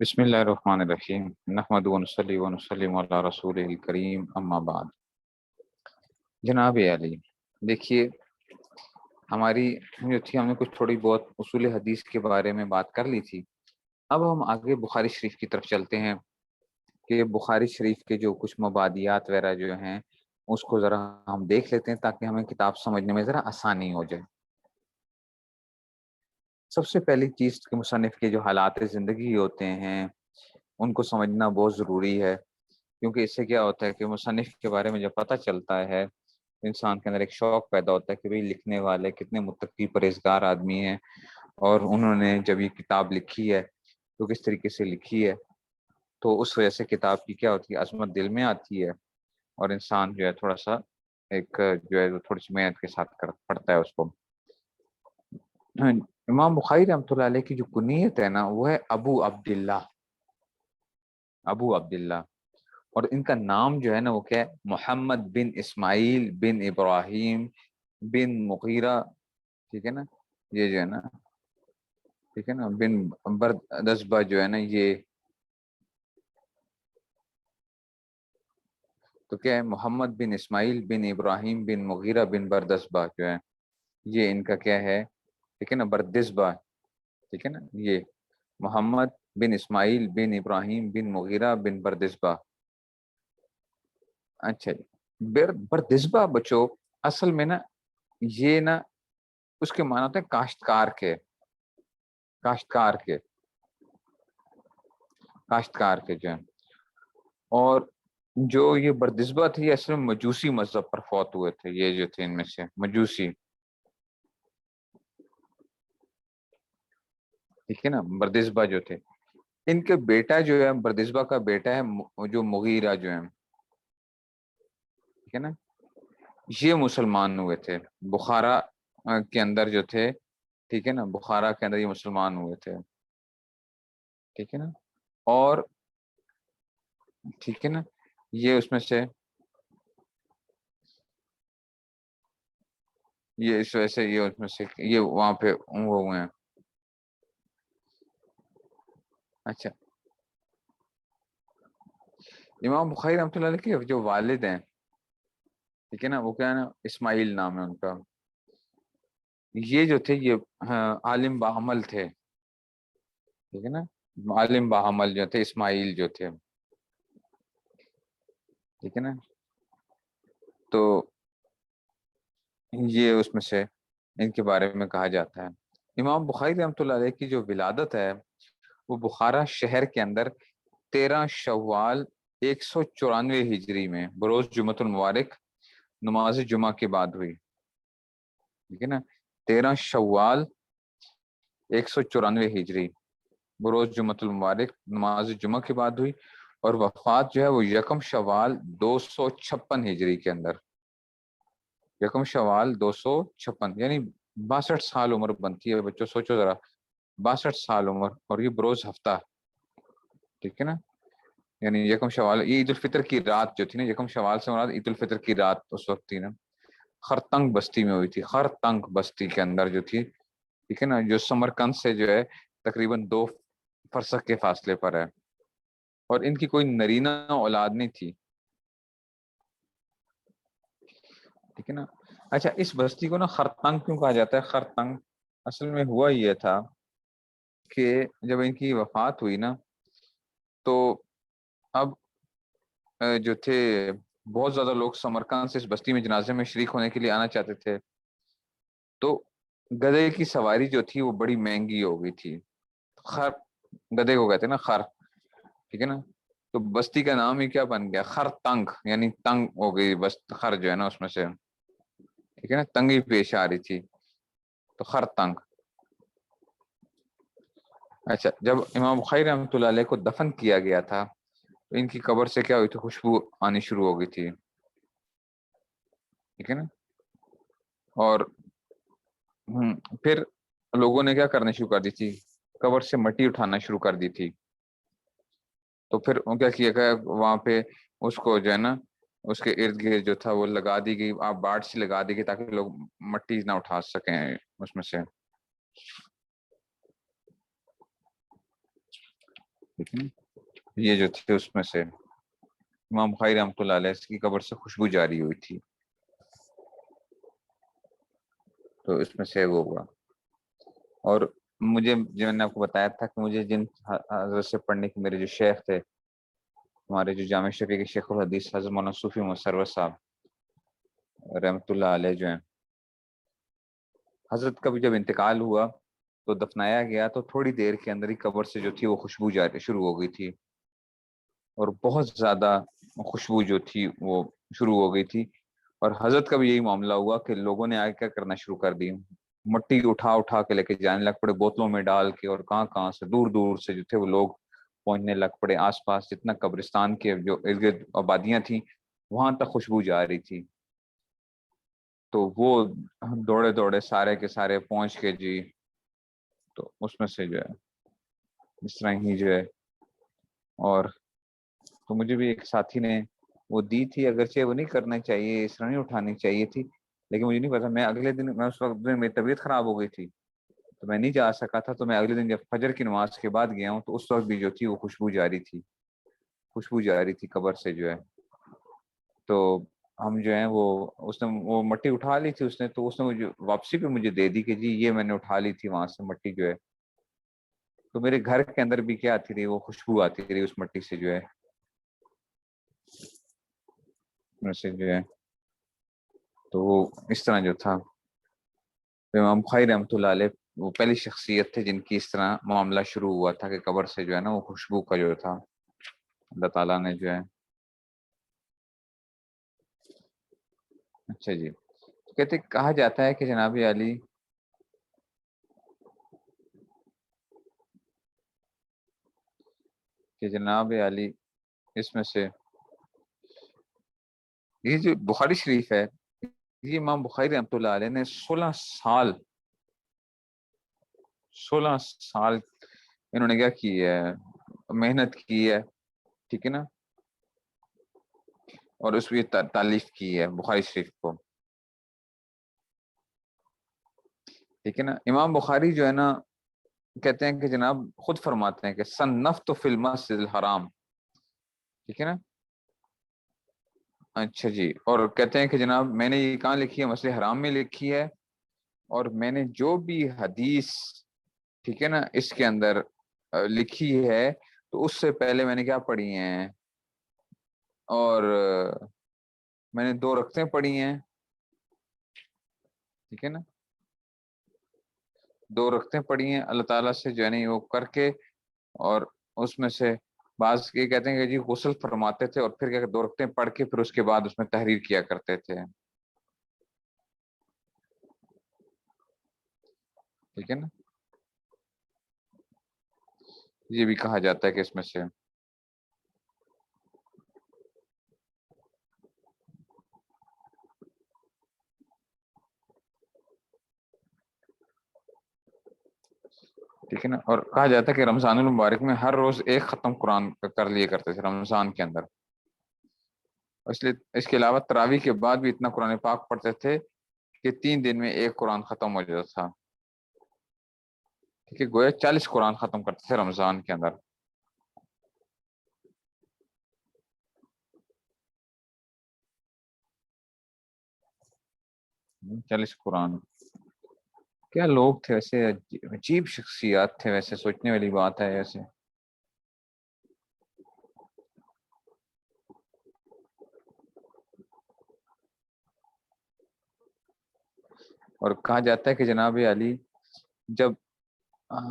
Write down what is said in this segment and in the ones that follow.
بسم اللہ الرحمن الرحیم نحمد ونصلی ونسلم علی رسول الکریم اما بعد۔ جناب علی، دیکھیے ہماری جو تھی، ہم نے کچھ تھوڑی بہت اصول حدیث کے بارے میں بات کر لی تھی۔ اب ہم آگے بخاری شریف کی طرف چلتے ہیں کہ بخاری شریف کے جو کچھ مبادیات وغیرہ جو ہیں اس کو ذرا ہم دیکھ لیتے ہیں تاکہ ہمیں کتاب سمجھنے میں ذرا آسانی ہو جائے۔ سب سے پہلی چیز کہ مصنف کے جو حالات زندگی ہوتے ہیں ان کو سمجھنا بہت ضروری ہے، کیونکہ اس سے کیا ہوتا ہے کہ مصنف کے بارے میں جب پتہ چلتا ہے انسان کے اندر ایک شوق پیدا ہوتا ہے کہ بھئی لکھنے والے کتنے متقی پرہیزگار آدمی ہیں، اور انہوں نے جب یہ کتاب لکھی ہے تو کس طریقے سے لکھی ہے، تو اس وجہ سے کتاب کی کیا ہوتی ہے، عظمت دل میں آتی ہے، اور انسان جو ہے تھوڑا سا ایک جو ہے تھوڑی سی محنت کے ساتھ پڑھتا ہے اس کو۔ امام بخاری رحمۃ اللہ علیہ کی جو کنیت ہے نا وہ ہے ابو عبداللہ، ابو عبداللہ، اور ان کا نام جو ہے نا وہ کیا ہے، محمد بن اسماعیل بن ابراہیم بن مغیرہ، ٹھیک ہے نا، یہ جو ہے نا، ٹھیک ہے نا، بن بردسبہ جو ہے نا، یہ تو کیا ہے، محمد بن اسماعیل بن ابراہیم بن مغیرہ بن بردسبہ جو ہے یہ ان کا کیا ہے، ٹھیک ہے نا، بردسبہ، ٹھیک ہے نا، یہ محمد بن اسماعیل بن ابراہیم بن مغیرہ بن بردسبہ۔ اچھا جی، بردسبہ بچو اصل میں نا یہ نا اس کے معنی ہوتے ہیں کاشتکار کے، کاشتکار کے، کاشتکار کے جو ہیں، اور جو یہ بردسبہ تھے یہ اصل میں مجوسی مذہب پر فوت ہوئے تھے، یہ جو تھے ان میں سے مجوسی، ٹھیک ہے نا، بردسبہ جو تھے، ان کے بیٹا جو ہے بردسبہ کا بیٹا ہے جو مغیرہ جو ہے، ٹھیک ہے نا، یہ مسلمان ہوئے تھے بخارا کے اندر جو تھے، ٹھیک ہے نا، بخارا کے اندر یہ مسلمان ہوئے تھے، ٹھیک ہے نا، اور ٹھیک ہے نا، یہ اس میں سے یہ اس وجہ سے یہ اس میں سے یہ وہاں پہ وہ ہوئے ہیں۔ اچھا، امام بخاری رحمۃ اللہ علیہ کے جو والد ہیں، ٹھیک ہے نا، وہ کیا ہے نا، اسماعیل نام ہے ان کا، یہ جو تھے یہ عالم باعمل تھے، ٹھیک ہے نا، عالم باعمل جو تھے اسماعیل جو تھے، ٹھیک ہے نا، تو یہ اس میں سے ان کے بارے میں کہا جاتا ہے۔ امام بخاری رحمۃ اللہ علیہ کی جو ولادت ہے وہ بخارا شہر کے اندر 13 شوال 194 ہجری میں بروز جمعۃ المبارک نماز جمعہ کے بعد ہوئی، ٹھیک ہے نا، 13 شوال 194 ہجری بروز جمعۃ المبارک نماز جمعہ کے بعد ہوئی، اور وفات جو ہے وہ یکم شوال 256 ہجری کے اندر، یکم شوال 256، یعنی 62 سال عمر بنتی ہے بچوں، سوچو ذرا، 62 سال عمر، اور یہ بروز ہفتہ، ٹھیک ہے نا، یعنی یکم شوال، یہ عید الفطر کی رات جو تھی نا، یکم شوال سے مراد عید الفطر کی رات اس وقت تھی نا، خرتنگ بستی میں ہوئی تھی، خرتنگ بستی کے اندر جو تھی، ٹھیک ہے نا، جو سمرقند سے جو ہے تقریباً 2 فرسخ کے فاصلے پر ہے، اور ان کی کوئی نرینہ اولاد نہیں تھی، ٹھیک ہے نا۔ اچھا، اس بستی کو نا خرتنگ کیوں کہا جاتا ہے؟ خرتنگ اصل میں ہوا یہ تھا کہ جب ان کی وفات ہوئی نا تو اب جو تھے بہت زیادہ لوگ سمرقند سے اس بستی میں جنازے میں شریک ہونے کے لیے آنا چاہتے تھے، تو گدھے کی سواری جو تھی وہ بڑی مہنگی ہو گئی تھی، خر، گدھے کو کہتے ہیں نا خر، ٹھیک ہے نا، تو بستی کا نام ہی کیا بن گیا، خر تنگ، یعنی تنگ ہو گئی بس، خر جو ہے نا اس میں سے، ٹھیک ہے نا، تنگی پیش آ رہی تھی، تو خر تنگ۔ اچھا، جب امام بخاری رحمۃ اللہ علیہ کو دفن کیا گیا تھا تو ان کی قبر سے کیا ہوئی تھی، خوشبو آنی شروع ہو گئی تھی، ٹھیک ہے نا، اور پھر لوگوں نے کیا کرنا شروع کر دی تھی، قبر سے مٹی اٹھانا شروع کر دی تھی، تو پھر کیا کیا گیا وہاں پہ، اس کو جو ہے نا اس کے ارد گرد جو تھا وہ لگا دی گئی، آپ باڑ سی لگا دی گئی تاکہ لوگ مٹی نہ اٹھا سکیں اس میں سے، ٹھیک ہے، یہ جو تھے اس میں سے امام بخاری رحمۃ اللہ علیہ کی قبر سے خوشبو جاری ہوئی تھی، تو اس میں سے وہ ہوا۔ اور مجھے جو میں نے آپ کو بتایا تھا کہ مجھے جن حضرت سے پڑھنے کے میرے جو شیخ تھے، ہمارے جو جامع شفیع کے شیخ الحدیث حضرت مولانا صوفی محمد سرور صاحب رحمۃ اللہ علیہ جو ہیں، حضرت کا بھی جب انتقال ہوا تو دفنایا گیا تو تھوڑی دیر کے اندر ہی قبر سے جو تھی وہ خوشبو جاری شروع ہو گئی تھی، اور بہت زیادہ خوشبو جو تھی وہ شروع ہو گئی تھی۔ اور حضرت کا بھی یہی معاملہ ہوا کہ لوگوں نے آگے کیا کرنا شروع کر دی، مٹی اٹھا اٹھا کے لے کے جانے لگ پڑے بوتلوں میں ڈال کے، اور کہاں کہاں سے دور دور سے جو تھے وہ لوگ پہنچنے لگ پڑے، آس پاس جتنا قبرستان کے جو ارد گرد آبادیاں تھیں وہاں تک خوشبو جا رہی تھی، تو وہ دوڑے دوڑے سارے کے سارے پہنچ کے جی، تو اس میں سے جو ہے اس طرح ہی جو ہے، اور تو مجھے بھی ایک ساتھی نے وہ دی تھی، اگرچہ وہ نہیں کرنا چاہیے، اس طرح نہیں اٹھانی چاہیے تھی، لیکن مجھے نہیں پتا، میں اگلے دن، میں اس وقت میری طبیعت خراب ہو گئی تھی تو میں نہیں جا سکا تھا، تو میں اگلے دن جب فجر کی نماز کے بعد گیا ہوں تو اس وقت بھی جو تھی وہ خوشبو جاری تھی، خوشبو جاری تھی قبر سے جو ہے۔ تو ہم جو ہیں وہ اس نے وہ مٹی اٹھا لی تھی اس نے، تو اس نے مجھے واپسی پہ مجھے دے دی کہ جی یہ میں نے اٹھا لی تھی وہاں سے مٹی جو ہے، تو میرے گھر کے اندر بھی کیا آتی رہی، وہ خوشبو آتی رہی اس مٹی سے جو ہے، سے جو ہے، تو وہ اس طرح جو تھا۔ امام بخاری رحمۃ اللہ علیہ وہ پہلی شخصیت تھے جن کی اس طرح معاملہ شروع ہوا تھا کہ قبر سے جو ہے نا وہ خوشبو کا جو تھا اللہ تعالیٰ نے جو ہے۔ اچھا جی، کہتے کہا جاتا ہے کہ جناب علی اس میں سے یہ جو بخاری شریف ہے، یہ امام بخاری رحمۃ اللہ علیہ نے 16 سال انہوں نے کیا کی ہے، محنت کی ہے، ٹھیک ہے نا، اور اس میں تالیف کی ہے بخاری شریف کو، ٹھیک ہے نا۔ امام بخاری جو ہے نا کہتے ہیں کہ جناب خود فرماتے ہیں کہ صنفت فی المسجد الحرام، ٹھیک ہے نا، اچھا جی، اور کہتے ہیں کہ جناب میں نے یہ کہاں لکھی ہے، مسجد حرام میں لکھی ہے، اور میں نے جو بھی حدیث، ٹھیک ہے نا، اس کے اندر لکھی ہے تو اس سے پہلے میں نے کیا پڑھی ہیں، اور میں نے 2 رکعتیں پڑھی ہیں، ٹھیک ہے نا، 2 رکعتیں پڑھی ہیں اللہ تعالیٰ سے جو ہے نا وہ کر کے، اور اس میں سے بعض یہ کہتے ہیں کہ جی غسل فرماتے تھے اور پھر کیا 2 رکعتیں پڑھ کے پھر اس کے بعد اس میں تحریر کیا کرتے تھے، ٹھیک ہے نا، یہ بھی کہا جاتا ہے کہ اس میں سے، ٹھیک ہے نا، اور کہا جاتا ہے کہ رمضان المبارک میں ہر روز ایک ختم قرآن کر لیے کرتے تھے رمضان کے اندر، اس لیے اس کے علاوہ تراویح کے بعد بھی اتنا قرآن پاک پڑھتے تھے کہ 3 دن میں ایک قرآن ختم ہو جاتا تھا، ٹھیک ہے، گویا 40 قرآن ختم کرتے تھے رمضان کے اندر، 40 قرآن، کیا لوگ تھے ویسے، عجیب شخصیات تھے ویسے، سوچنے والی بات ہے ایسے۔ اور کہا جاتا ہے کہ جناب علی جب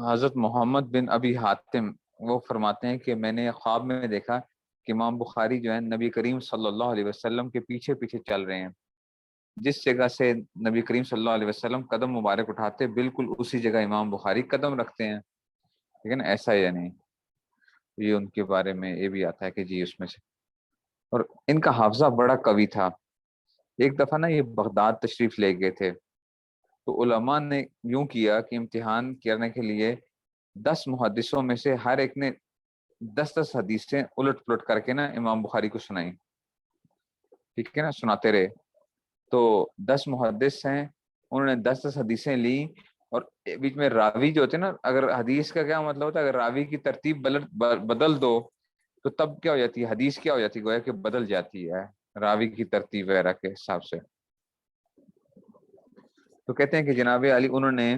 حضرت محمد بن ابی حاتم وہ فرماتے ہیں کہ میں نے خواب میں دیکھا کہ امام بخاری جو ہے نبی کریم صلی اللہ علیہ وسلم کے پیچھے پیچھے چل رہے ہیں، جس جگہ سے نبی کریم صلی اللہ علیہ وسلم قدم مبارک اٹھاتے بالکل اسی جگہ امام بخاری قدم رکھتے ہیں، لیکن ایسا یا نہیں، یہ ان کے بارے میں یہ بھی آتا ہے کہ جی اس میں سے، اور ان کا حافظہ بڑا قوی تھا۔ ایک دفعہ نا یہ بغداد تشریف لے گئے تھے، تو علماء نے یوں کیا کہ امتحان کرنے کے لیے 10 محدثوں میں سے ہر ایک نے 10 حدیثیں الٹ پلٹ کر کے نا امام بخاری کو سنائی، ٹھیک ہے نا، سناتے رہے، تو 10 محدث ہیں، انہوں نے 10 حدیثیں لی، اور بیچ میں راوی جو ہوتے ہیں نا، اگر حدیث کا کیا مطلب ہوتا ہے، اگر راوی کی ترتیب بدل دو تو تب کیا ہو جاتی ہے، حدیث کیا ہو جاتی ہے، گویا کہ بدل جاتی ہے راوی کی ترتیب وغیرہ کے حساب سے۔ تو کہتے ہیں کہ جناب علی انہوں نے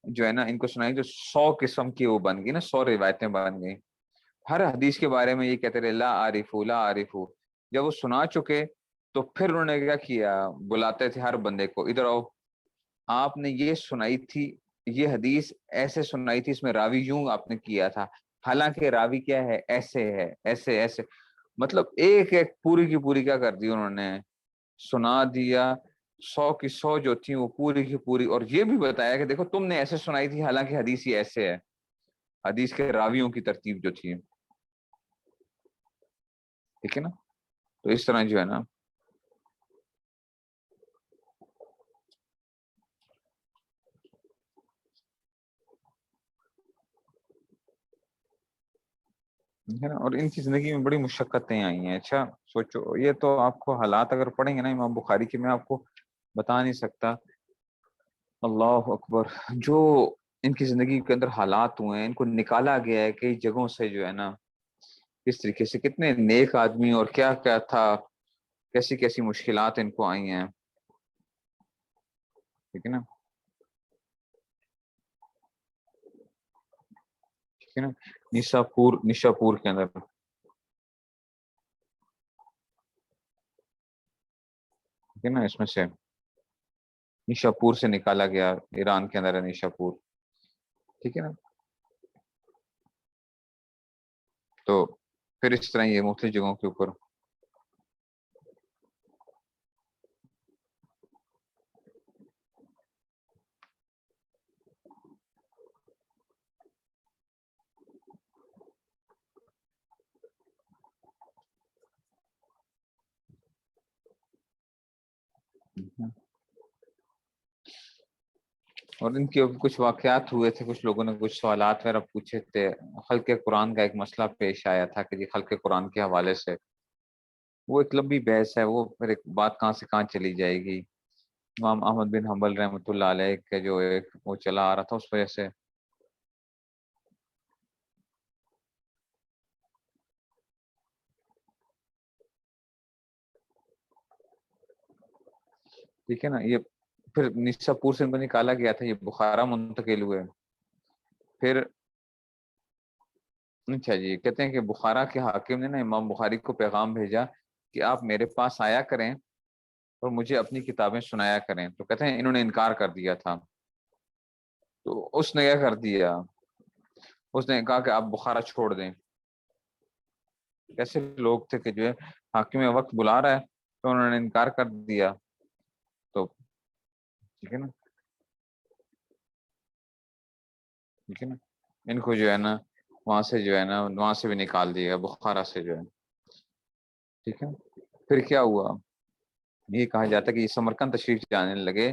جو ہے نا ان کو سنائی، جو 100 قسم کی وہ بن گئی نا، 100 روایتیں بن گئی، ہر حدیث کے بارے میں یہ کہتے رہے لا عارفو لا عارفو۔ جب وہ سنا چکے تو پھر انہوں نے کیا کیا، بلاتے تھے ہر بندے کو، ادھر آؤ، آپ نے یہ سنائی تھی، یہ حدیث ایسے سنائی تھی، اس میں راوی یوں آپ نے کیا تھا، حالانکہ راوی کیا ہے، ایسے ہے، ایسے ایسے، مطلب ایک ایک پوری کی پوری کیا کر دی انہوں نے، سنا دیا، 100 کی 100 جو تھی وہ پوری کی پوری، اور یہ بھی بتایا کہ دیکھو تم نے ایسے سنائی تھی، حالانکہ حدیث ہی ایسے ہے، حدیث کے راویوں کی ترتیب جو تھی، ٹھیک ہے نا۔ تو اس طرح جو ہے نا ہے نا، اور ان کی زندگی میں بڑی مشقتیں آئی ہیں۔ اچھا سوچو، یہ تو آپ کو حالات اگر پڑھیں گے نا امام بخاری کے، میں آپ کو بتا نہیں سکتا، اللہ اکبر، جو ان کی زندگی کے اندر حالات ہوئے ہیں، ان کو نکالا گیا ہے کئی جگہوں سے جو ہے نا، کس طریقے سے کتنے نیک آدمی اور کیا کیا تھا، کیسی کیسی مشکلات ان کو آئی ہیں، ٹھیک ہے نا، ٹھیک ہے نا۔ نشاپور کے اندر، ٹھیک ہے نا، اس میں سے نیشاپور سے نکالا گیا، ایران کے اندر ہے نیشاپور، ٹھیک ہے نا۔ تو پھر اس طرح یہ مختلف جگہوں کے اوپر، اور ان کے کچھ واقعات ہوئے تھے، کچھ لوگوں نے کچھ سوالات وغیرہ پوچھے تھے، خلق قرآن کا ایک مسئلہ پیش آیا تھا کہ جی خلق قرآن کے حوالے سے، وہ ایک لمبی بحث ہے، وہ پھر ایک بات کہاں سے کہاں چلی جائے گی، امام احمد بن حنبل رحمۃ اللہ علیہ کے جو ایک وہ چلا آ رہا تھا، اس وجہ سے، ٹھیک ہے نا، یہ پھر نیشاپور سے ان کو نکالا گیا تھا، یہ بخارا منتقل ہوئے، پھر اچھا جی، کہتے ہیں کہ بخارا کے حاکم نے نا امام بخاری کو پیغام بھیجا کہ آپ میرے پاس آیا کریں اور مجھے اپنی کتابیں سنایا کریں، تو کہتے ہیں انہوں نے انکار کر دیا تھا، تو اس نے کیا کر دیا، اس نے کہا کہ آپ بخارا چھوڑ دیں، کیسے لوگ تھے کہ جو ہے حاکم وقت بلا رہا ہے تو انہوں نے انکار کر دیا، تو ٹھیک ہے نا، ٹھیک ہے نا، ان کو جو ہے نا وہاں سے جو ہے نا وہاں سے بھی نکال دیا گیا، بخارا سے جو ہے، ٹھیک ہے، پھر کیا ہوا، یہ کہا جاتا ہے کہ یہ سمرقند تشریف جانے لگے،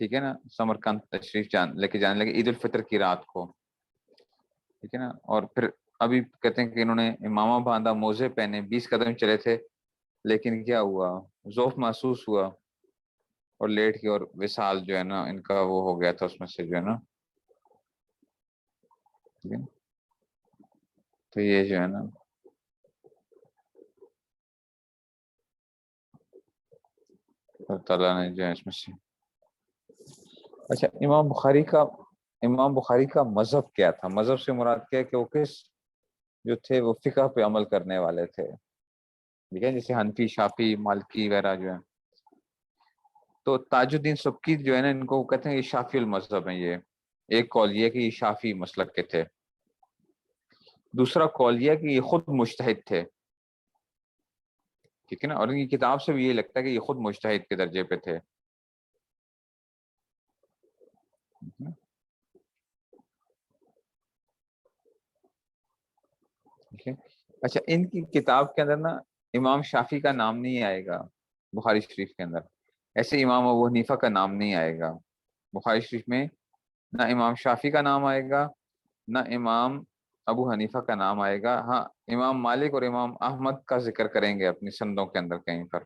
ٹھیک ہے نا، سمرقند تشریف لے کے جانے لگے عید الفطر کی رات کو، ٹھیک ہے نا، اور پھر ابھی کہتے ہیں کہ انہوں نے امامہ باندھا، موزے پہنے، 20 قدم چلے تھے، لیکن کیا ہوا، ذوف محسوس ہوا اور لیٹ کی، اور وصال جو ہے نا ان کا وہ ہو گیا تھا اس میں سے جو ہے نا، ٹھیک ہے نا؟ تو یہ جو ہے نا اللہ تعالیٰ نے جو ہے اس میں سے، اچھا امام بخاری کا مذہب کیا تھا، مذہب سے مراد کیا ہے کہ وہ کس جو تھے وہ فقہ پہ عمل کرنے والے تھے، ٹھیک ہے، جیسے حنفی، شافی، مالکی وغیرہ جو ہے، تو تاج الدین سبکی جو ہے نا ان کو کہتے ہیں یہ شافی المذہب ہیں، یہ ایک قول یہ کہ یہ شافی مسلک کے تھے، دوسرا قول یہ کہ یہ خود مجتہد تھے، ٹھیک ہے نا، اور ان کی کتاب سے بھی یہ لگتا ہے کہ یہ خود مجتہد کے درجے پہ تھے، ٹھیک ہے۔ اچھا، ان کی کتاب کے اندر نا امام شافی کا نام نہیں آئے گا بخاری شریف کے اندر، ایسے امام ابو حنیفہ کا نام نہیں آئے گا بخاری شریف میں، نہ امام شافی کا نام آئے گا، نہ امام ابو حنیفہ کا نام آئے گا، ہاں امام مالک اور امام احمد کا ذکر کریں گے اپنی سندوں کے اندر کہیں پر،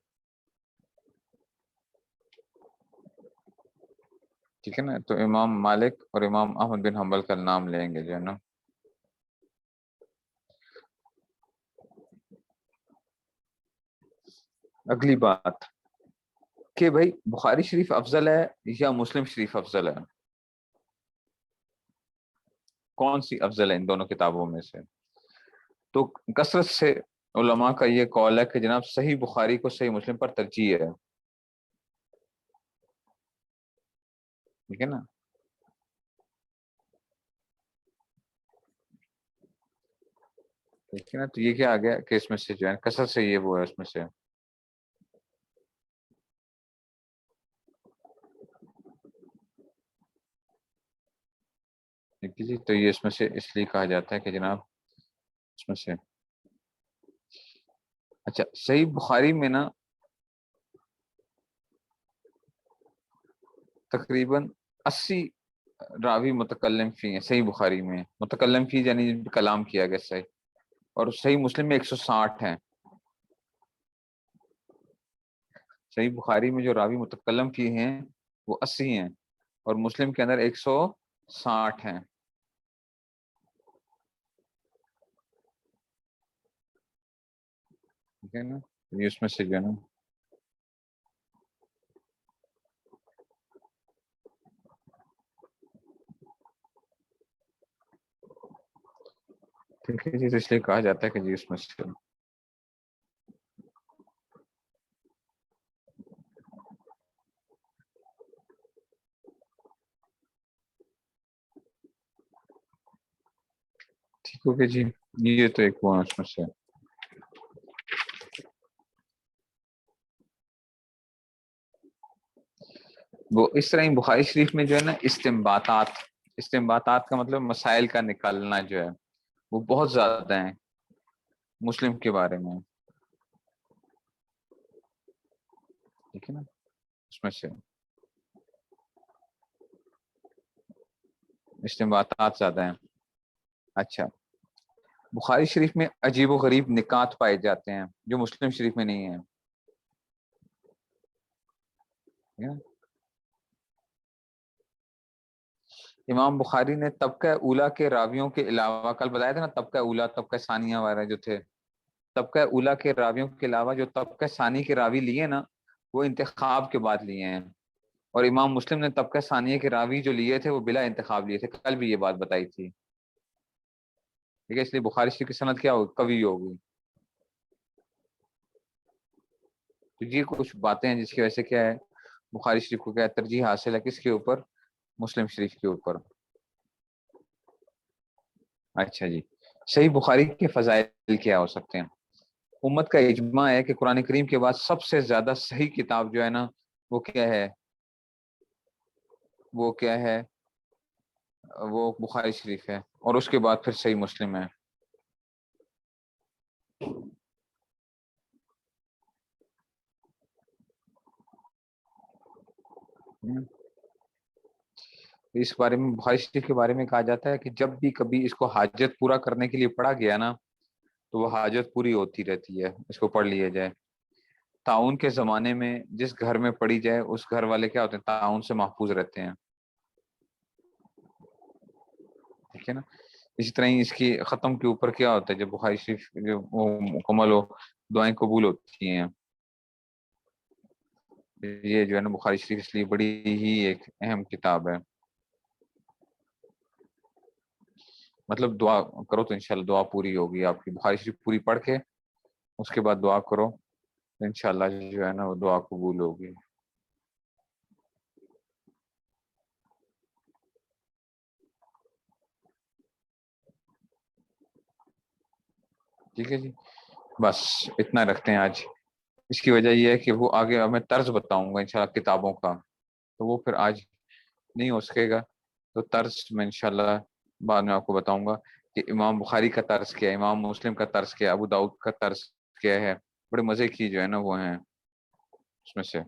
ٹھیک ہے نا، تو امام مالک اور امام احمد بن حنبل کا نام لیں گے جو ہے نا۔ اگلی بات کہ بھائی بخاری شریف افضل ہے یا مسلم شریف افضل ہے؟ کون سی افضل ہے ان دونوں کتابوں میں سے؟ تو کثرت سے علماء کا یہ قول ہے کہ جناب صحیح بخاری کو صحیح مسلم پر ترجیح ہے، ٹھیک ہے نا۔ ٹھیک ہے نا، تو یہ کیا آ گیا کہ اس میں سے جو ہے کثرت سے یہ وہ ہے اس میں سے۔ ٹھیک ہے جی، تو یہ اس میں سے اس لیے کہا جاتا ہے کہ جناب اس میں سے، اچھا صحیح بخاری میں نا تقریباً 80 راوی متکلم فی ہیں صحیح بخاری میں، متکلم فی یعنی جن پہ کلام کیا گیا صحیح، اور صحیح مسلم میں 160 ہیں۔ صحیح بخاری میں جو راوی متکلم فی ہیں وہ 80 ہیں، اور مسلم کے اندر 160 ہیں، ٹھیک ہے نا۔ یہ اس میں سے جو ہے نا، ٹھیک ہے جی، تو اس لیے کہا جاتا ہے کہ جی اس میں سے، ٹھیک ہو گیا جی، یہ تو ایک وہ ہے اس میں سے۔ وہ اس طرح ہی بخاری شریف میں جو ہے نا استنباطات، استنباطات کا مطلب مسائل کا نکالنا جو ہے وہ بہت زیادہ ہیں مسلم کے بارے میں، ٹھیک ہے نا، اس میں سے استنباطات زیادہ ہیں۔ اچھا، بخاری شریف میں عجیب و غریب نکات پائے جاتے ہیں جو مسلم شریف میں نہیں ہیں، ٹھیک ہے نا؟ امام بخاری نے طبقہ اولا کے راویوں کے علاوہ، کل بتایا تھا نا طبقہ اولا طبقہ ثانیہ وغیرہ جو تھے، طبقہ اولا کے راویوں کے علاوہ جو طبقہ ثانی کے راوی لیے نا وہ انتخاب کے بعد لیے ہیں، اور امام مسلم نے طبقہ ثانیہ کے راوی جو لیے تھے وہ بلا انتخاب لیے تھے، کل بھی یہ بات بتائی تھی، ٹھیک ہے، اس لیے بخاری شریف کی سند کیا ہوگی؟ قوی ہوگی۔ تو یہ کچھ باتیں ہیں جس کی وجہ سے کیا ہے بخاری شریف کو کیا ہے ترجیح حاصل ہے کس کے اوپر؟ مسلم شریف کے اوپر۔ اچھا جی، صحیح بخاری کے فضائل کیا ہو سکتے ہیں؟ امت کا اجماع ہے کہ قرآن کریم کے بعد سب سے زیادہ صحیح کتاب جو ہے نا وہ کیا ہے؟ وہ کیا ہے؟ وہ بخاری شریف ہے، اور اس کے بعد پھر صحیح مسلم ہے۔ اس بارے میں بخاری شریف کے بارے میں کہا جاتا ہے کہ جب بھی کبھی اس کو حاجت پورا کرنے کے لیے پڑھا گیا نا تو وہ حاجت پوری ہوتی رہتی ہے، اس کو پڑھ لیا جائے۔ تعاون کے زمانے میں جس گھر میں پڑھی جائے اس گھر والے کیا ہوتے ہیں؟ تعاون سے محفوظ رہتے ہیں، ٹھیک ہے نا۔ اسی طرح ہی اس کی ختم کے اوپر کیا ہوتا ہے جب بخاری شریف جو وہ مکمل ہو دعائیں قبول ہوتی ہیں۔ یہ جو ہے نا بخاری شریف اس لیے بڑی ہی ایک اہم کتاب ہے، مطلب دعا کرو تو انشاءاللہ دعا پوری ہوگی آپ کی، بخاری شریف پوری پڑھ کے اس کے بعد دعا کرو تو انشاءاللہ جو ہے نا وہ دعا قبول ہوگی۔ ٹھیک ہے جی، بس اتنا رکھتے ہیں آج۔ اس کی وجہ یہ ہے کہ وہ آگے میں طرز بتاؤں گا انشاءاللہ کتابوں کا، تو وہ پھر آج نہیں ہو سکے گا، تو طرز میں انشاءاللہ بعد میں آپ کو بتاؤں گا کہ امام بخاری کا طرز کیا ہے، امام مسلم کا طرز کیا ہے، ابو داؤد کا طرز کیا ہے، بڑے مزے کی جو ہے نا وہ ہیں اس میں سے۔